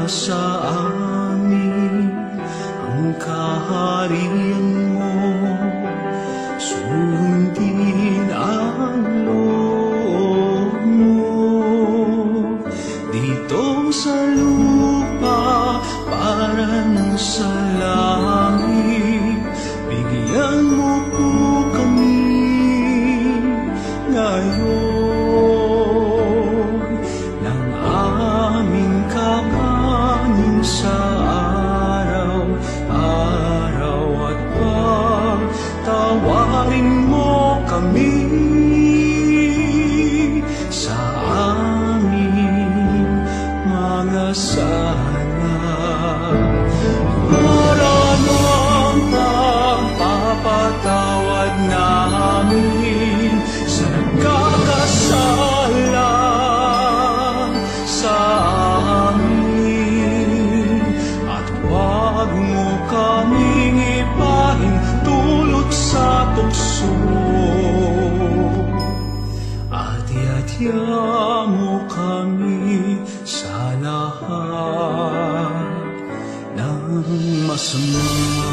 sa amin ang kaharian mo, sundin ang loob mo dito sa lupa para nang sa langit. Bigyan mo po kami ngayon ng aming kakanin sa araw-araw, at pagtawarin mo kami sa aming mga sala. Maramang pagpapatawad namin sa nagkakasala sa amin, at huwag mo kaming ipahintulot sa tukso, at iadya mo kami sa lahat ng masama.